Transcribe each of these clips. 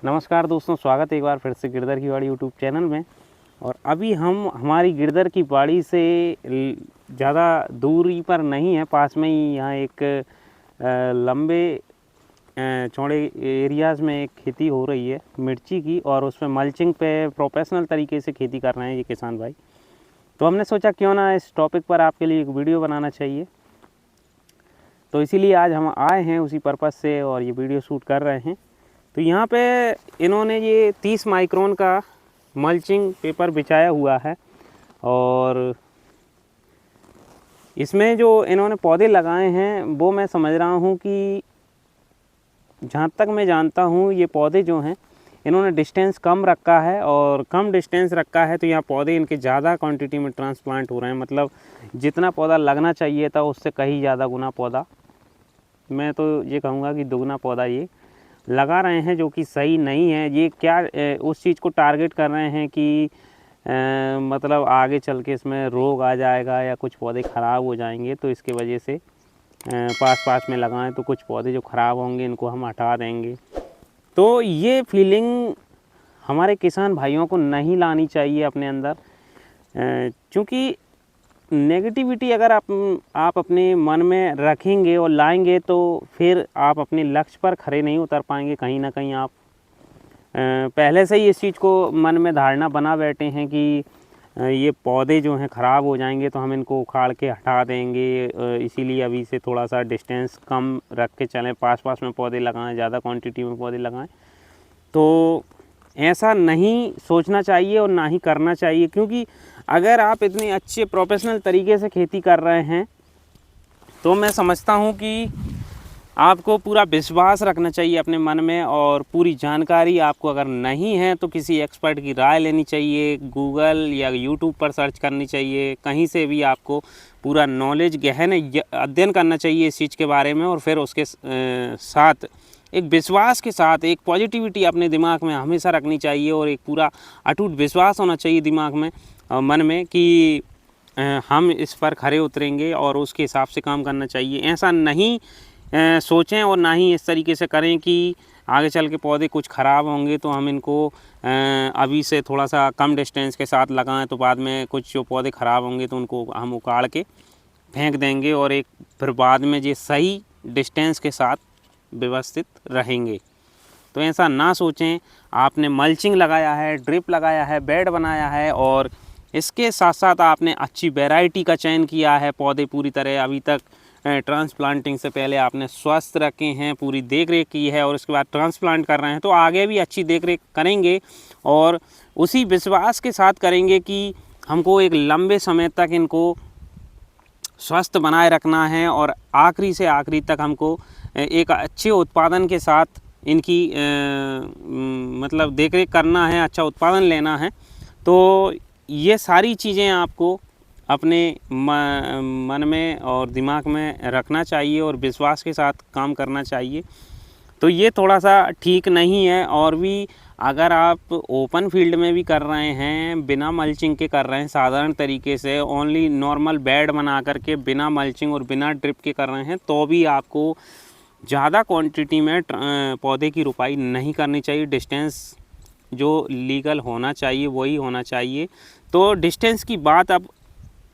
नमस्कार दोस्तों, स्वागत है एक बार फिर से गिरधर की बाड़ी यूट्यूब चैनल में। और अभी हम हमारी गिरधर की बाड़ी से ज़्यादा दूरी पर नहीं है, पास में ही यहाँ एक लंबे चौड़े एरियाज़ में एक खेती हो रही है मिर्ची की, और उसमें मल्चिंग पे प्रोफेशनल तरीके से खेती कर रहे हैं ये किसान भाई। तो हमने सोचा क्यों ना इस टॉपिक पर आपके लिए एक वीडियो बनाना चाहिए, तो इसीलिए आज हम आए हैं उसी पर्पज़ से और ये वीडियो शूट कर रहे हैं। तो यहाँ पे इन्होंने ये 30 माइक्रोन का मल्चिंग पेपर बिछाया हुआ है, और इसमें जो इन्होंने पौधे लगाए हैं वो मैं समझ रहा हूँ कि जहाँ तक मैं जानता हूँ ये पौधे जो हैं इन्होंने डिस्टेंस कम रखा है, और कम डिस्टेंस रखा है तो यहाँ पौधे इनके ज़्यादा क्वांटिटी में ट्रांसप्लांट हो रहे हैं। मतलब जितना पौधा लगना चाहिए था उससे कहीं ज़्यादा गुना पौधा, मैं तो ये कहूँगा कि दुगना पौधा ये लगा रहे हैं, जो कि सही नहीं है। ये क्या उस चीज़ को टारगेट कर रहे हैं कि मतलब आगे चल के इसमें रोग आ जाएगा या कुछ पौधे ख़राब हो जाएंगे, तो इसके वजह से पास पास में लगाएं तो कुछ पौधे जो ख़राब होंगे इनको हम हटा देंगे। तो ये फीलिंग हमारे किसान भाइयों को नहीं लानी चाहिए अपने अंदर, क्योंकि नेगेटिविटी अगर आप अपने मन में रखेंगे और लाएंगे तो फिर आप अपने लक्ष्य पर खरे नहीं उतर पाएंगे। कहीं ना कहीं आप पहले से ही इस चीज़ को मन में धारणा बना बैठे हैं कि ये पौधे जो हैं ख़राब हो जाएंगे तो हम इनको उखाड़ के हटा देंगे, इसीलिए अभी से थोड़ा सा डिस्टेंस कम रख के चलें, पास पास में पौधे लगाएं, ज़्यादा क्वांटिटी में पौधे लगाएं। तो ऐसा नहीं सोचना चाहिए और ना ही करना चाहिए, क्योंकि अगर आप इतने अच्छे प्रोफेशनल तरीके से खेती कर रहे हैं तो मैं समझता हूँ कि आपको पूरा विश्वास रखना चाहिए अपने मन में, और पूरी जानकारी आपको अगर नहीं है तो किसी एक्सपर्ट की राय लेनी चाहिए, गूगल या यूट्यूब पर सर्च करनी चाहिए, कहीं से भी आपको पूरा नॉलेज गहन अध्ययन करना चाहिए इस चीज़ के बारे में, और फिर उसके साथ एक विश्वास के साथ एक पॉजिटिविटी अपने दिमाग में हमेशा रखनी चाहिए, और एक पूरा अटूट विश्वास होना चाहिए दिमाग में मन में कि हम इस पर खरे उतरेंगे और उसके हिसाब से काम करना चाहिए। ऐसा नहीं सोचें और ना ही इस तरीके से करें कि आगे चल के पौधे कुछ ख़राब होंगे तो हम इनको अभी से थोड़ा सा कम डिस्टेंस के साथ लगाएं, तो बाद में कुछ जो पौधे ख़राब होंगे तो उनको हम उखाड़ के फेंक देंगे, और एक फिर बाद में ये सही डिस्टेंस के साथ व्यवस्थित रहेंगे। तो ऐसा ना सोचें। आपने मल्चिंग लगाया है, ड्रिप लगाया है, बेड बनाया है, और इसके साथ साथ आपने अच्छी वैरायटी का चयन किया है। पौधे पूरी तरह अभी तक ट्रांसप्लांटिंग से पहले आपने स्वस्थ रखे हैं, पूरी देख रेख की है, और उसके बाद ट्रांसप्लांट कर रहे हैं, तो आगे भी अच्छी देख रेख करेंगे और उसी विश्वास के साथ करेंगे कि हमको एक लंबे समय तक इनको स्वस्थ बनाए रखना है, और आखिरी से आखिरी तक हमको एक अच्छे उत्पादन के साथ इनकी मतलब देख रेख करना है, अच्छा उत्पादन लेना है। तो ये सारी चीज़ें आपको अपने मन में और दिमाग में रखना चाहिए और विश्वास के साथ काम करना चाहिए। तो ये थोड़ा सा ठीक नहीं है। और भी अगर आप ओपन फील्ड में भी कर रहे हैं, बिना मल्चिंग के कर रहे हैं, साधारण तरीके से ओनली नॉर्मल बेड बना करके बिना मल्चिंग और बिना ड्रिप के कर रहे हैं, तो भी आपको ज़्यादा क्वांटिटी में पौधे की रुपाई नहीं करनी चाहिए। डिस्टेंस जो लीगल होना चाहिए वही होना चाहिए। तो डिस्टेंस की बात अब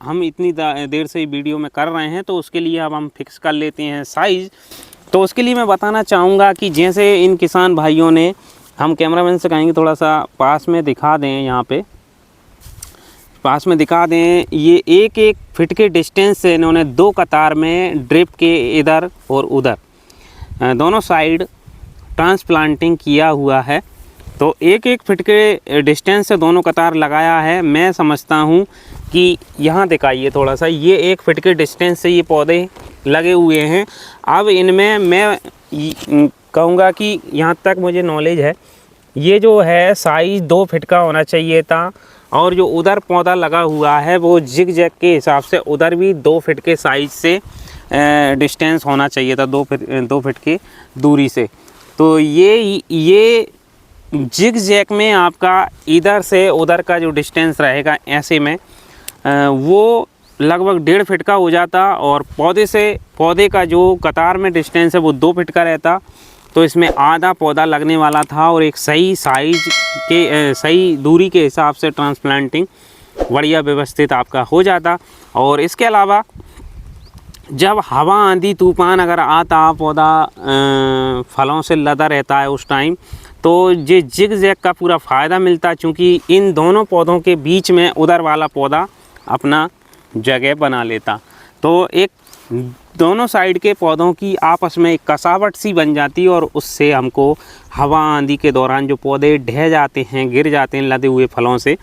हम इतनी देर से वीडियो में कर रहे हैं, तो उसके लिए अब हम फिक्स कर लेते हैं साइज़। तो उसके लिए मैं बताना चाहूँगा कि जैसे इन किसान भाइयों ने, हम कैमरामैन से कहेंगे थोड़ा सा पास में दिखा दें, यहाँ पे पास में दिखा दें, ये एक एक फिट के डिस्टेंस से इन्होंने 2 कतार में ड्रिप के इधर और उधर दोनों साइड ट्रांसप्लांटिंग किया हुआ है। तो एक एक फिट के डिस्टेंस से दोनों कतार लगाया है। मैं समझता हूँ कि यहाँ दिखाइए थोड़ा सा, ये 1 फिट के डिस्टेंस से ये पौधे लगे हुए हैं। अब इनमें मैं कहूँगा कि यहाँ तक मुझे नॉलेज है, ये जो है साइज़ 2 फिट का होना चाहिए था, और जो उधर पौधा लगा हुआ है वो जिग जैग के हिसाब से उधर भी 2 फिट के साइज़ से डिस्टेंस होना चाहिए था, 2 फिट की दूरी से। तो ये जिग जैग में आपका इधर से उधर का जो डिस्टेंस रहेगा ऐसे में वो लगभग 1.5 फीट का हो जाता, और पौधे से पौधे का जो कतार में डिस्टेंस है वो 2 फीट का रहता। तो इसमें आधा पौधा लगने वाला था और एक सही साइज के सही दूरी के हिसाब से ट्रांसप्लांटिंग बढ़िया व्यवस्थित आपका हो जाता। और इसके अलावा जब हवा आंधी तूफान अगर आता, पौधा फलों से लदा रहता है उस टाइम, तो ये जिग जैग का पूरा फ़ायदा मिलता, चूँकि इन दोनों पौधों के बीच में उधर वाला पौधा अपना जगह बना लेता। तो एक दोनों साइड के पौधों की आपस में एक कसावट सी बन जाती और उससे हमको हवा आंधी के दौरान जो पौधे ढह जाते हैं, गिर जाते हैं लदे हुए फलों से,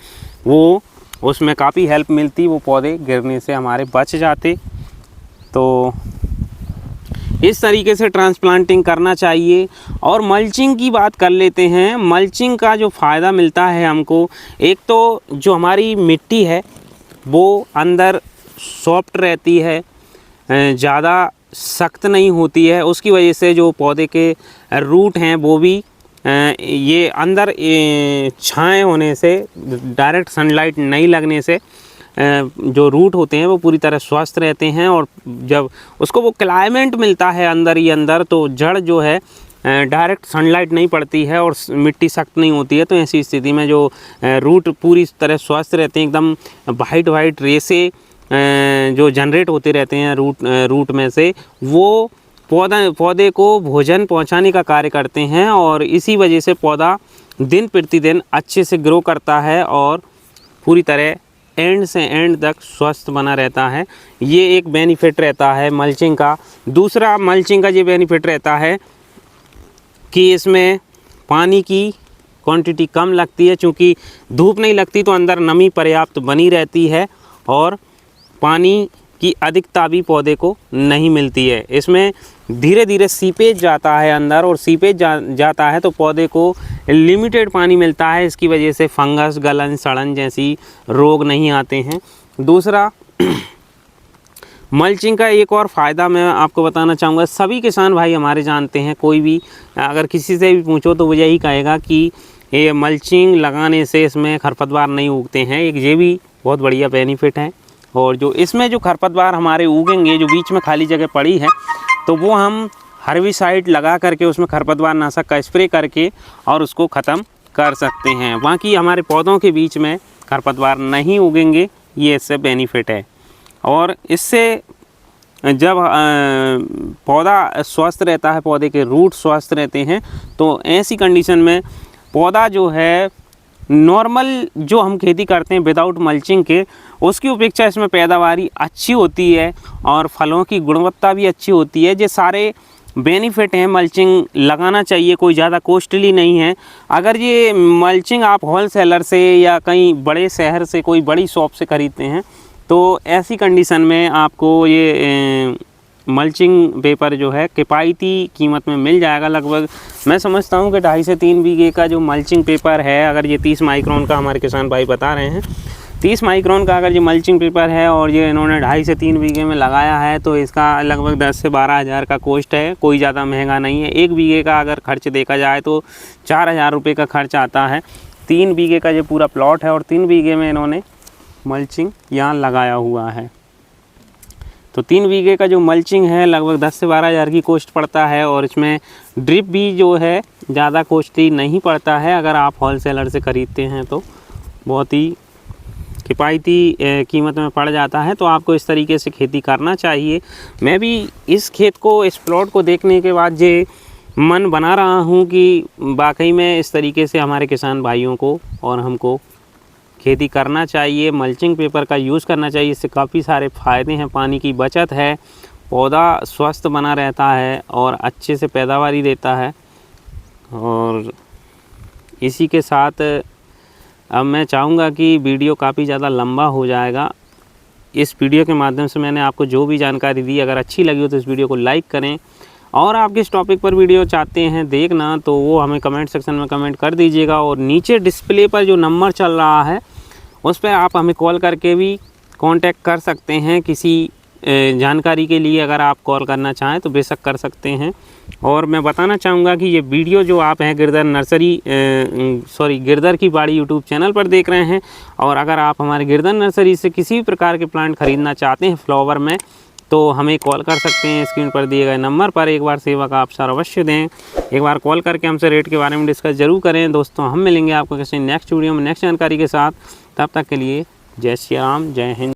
वो उसमें काफ़ी हेल्प मिलती, वो पौधे गिरने से हमारे बच जाते। तो इस तरीके से ट्रांसप्लांटिंग करना चाहिए। और मल्चिंग की बात कर लेते हैं। मल्चिंग का जो फ़ायदा मिलता है हमको, एक तो जो हमारी मिट्टी है वो अंदर सॉफ्ट रहती है, ज़्यादा सख्त नहीं होती है, उसकी वजह से जो पौधे के रूट हैं वो भी ये अंदर छाए होने से, डायरेक्ट सनलाइट नहीं लगने से जो रूट होते हैं वो पूरी तरह स्वस्थ रहते हैं। और जब उसको वो क्लाइमेट मिलता है अंदर ही अंदर, तो जड़ जो है डायरेक्ट सनलाइट नहीं पड़ती है और मिट्टी सख्त नहीं होती है। तो ऐसी स्थिति में जो रूट पूरी तरह स्वस्थ रहते हैं, एकदम वाइट रेसे जो जनरेट होते रहते हैं रूट में से, वो पौधे को भोजन पहुंचाने का कार्य करते हैं और इसी वजह से पौधा दिन प्रतिदिन अच्छे से ग्रो करता है और पूरी तरह एंड से एंड तक स्वस्थ बना रहता है। ये एक बेनिफिट रहता है मल्चिंग का। दूसरा मल्चिंग का ये बेनिफिट रहता है कि इसमें पानी की क्वांटिटी कम लगती है, चूँकि धूप नहीं लगती तो अंदर नमी पर्याप्त बनी रहती है और पानी की अधिकता भी पौधे को नहीं मिलती है। इसमें धीरे धीरे सीपेज जाता है अंदर, और सीपेज जाता है तो पौधे को लिमिटेड पानी मिलता है। इसकी वजह से फंगस, गलन, सड़न जैसी रोग नहीं आते हैं। दूसरा मल्चिंग का एक और फ़ायदा मैं आपको बताना चाहूँगा। सभी किसान भाई हमारे जानते हैं, कोई भी अगर किसी से भी पूछो तो वो यही कहेगा कि ये मल्चिंग लगाने से इसमें खरपतवार नहीं उगते हैं। एक ये भी बहुत बढ़िया बेनिफिट है। और जो इसमें जो खरपतवार हमारे उगेंगे, जो बीच में खाली जगह पड़ी है, तो वो हम हर्बिसाइड लगा करके उसमें खरपतवार नाशक का स्प्रे करके और उसको ख़त्म कर सकते हैं। बाकी हमारे पौधों के बीच में खरपतवार नहीं उगेंगे, ये इससे बेनिफिट है। और इससे जब पौधा स्वस्थ रहता है, पौधे के रूट स्वस्थ रहते हैं, तो ऐसी कंडीशन में पौधा जो है नॉर्मल जो हम खेती करते हैं विदाउट मल्चिंग के, उसकी अपेक्षा इसमें पैदावारी अच्छी होती है और फलों की गुणवत्ता भी अच्छी होती है। ये सारे बेनिफिट हैं। मल्चिंग लगाना चाहिए, कोई ज़्यादा कॉस्टली नहीं है। अगर ये मल्चिंग आप होलसेलर से या कहीं बड़े शहर से, कोई बड़ी शॉप से ख़रीदते हैं, तो ऐसी कंडीशन में आपको ये मल्चिंग पेपर जो है किफ़ायती कीमत में मिल जाएगा। लगभग मैं समझता हूँ कि 2.5 से 3 बीघे का जो मल्चिंग पेपर है, अगर ये 30 माइक्रोन का हमारे किसान भाई बता रहे हैं, 30 माइक्रोन का अगर ये मल्चिंग पेपर है और ये इन्होंने 2.5 से 3 बीघे में लगाया है, तो इसका लगभग 10 से 12 हज़ार का कॉस्ट है। कोई ज़्यादा महंगा नहीं है। 1 बीघे का अगर खर्च देखा जाए तो 4,000 रुपये का खर्च आता है। 3 बीघे का ये पूरा प्लॉट है और 3 बीघे में इन्होंने मल्चिंग यहाँ लगाया हुआ है। तो 3 बीघे का जो मल्चिंग है लगभग 10 से 12 हज़ार की कॉस्ट पड़ता है। और इसमें ड्रिप भी जो है ज़्यादा कॉस्टली नहीं पड़ता है। अगर आप होलसेलर से ख़रीदते हैं तो बहुत ही किफ़ायती कीमत में पड़ जाता है। तो आपको इस तरीके से खेती करना चाहिए। मैं भी इस खेत को, इस प्लॉट को देखने के बाद ये मन बना रहा हूँ कि वाकई में इस तरीके से हमारे किसान भाइयों को और हमको खेती करना चाहिए। मल्चिंग पेपर का यूज़ करना चाहिए। इससे काफ़ी सारे फ़ायदे हैं। पानी की बचत है, पौधा स्वस्थ बना रहता है और अच्छे से पैदावारी देता है। और इसी के साथ अब मैं चाहूँगा कि वीडियो काफ़ी ज़्यादा लंबा हो जाएगा। इस वीडियो के माध्यम से मैंने आपको जो भी जानकारी दी, अगर अच्छी लगी हो तो इस वीडियो को लाइक करें। और आप किस टॉपिक पर वीडियो चाहते हैं देखना, तो वो हमें कमेंट सेक्शन में कमेंट कर दीजिएगा। और नीचे डिस्प्ले पर जो नंबर चल रहा है उस पर आप हमें कॉल करके भी कांटेक्ट कर सकते हैं। किसी जानकारी के लिए अगर आप कॉल करना चाहें तो बेशक कर सकते हैं। और मैं बताना चाहूँगा कि ये वीडियो जो आप हैं गिरधर की बाड़ी यूट्यूब चैनल पर देख रहे हैं, और अगर आप हमारे गिरधर नर्सरी से किसी भी प्रकार के प्लांट ख़रीदना चाहते हैं फ्लावर में, तो हमें कॉल कर सकते हैं स्क्रीन पर दिए गए नंबर पर। एक बार सेवा का अवसर अवश्य दें, एक बार कॉल करके हमसे रेट के बारे में डिस्कस जरूर करें। दोस्तों हम मिलेंगे आपको किसी नेक्स्ट वीडियो में नेक्स्ट जानकारी के साथ। तब तक के लिए जय श्री राम, जय हिंद।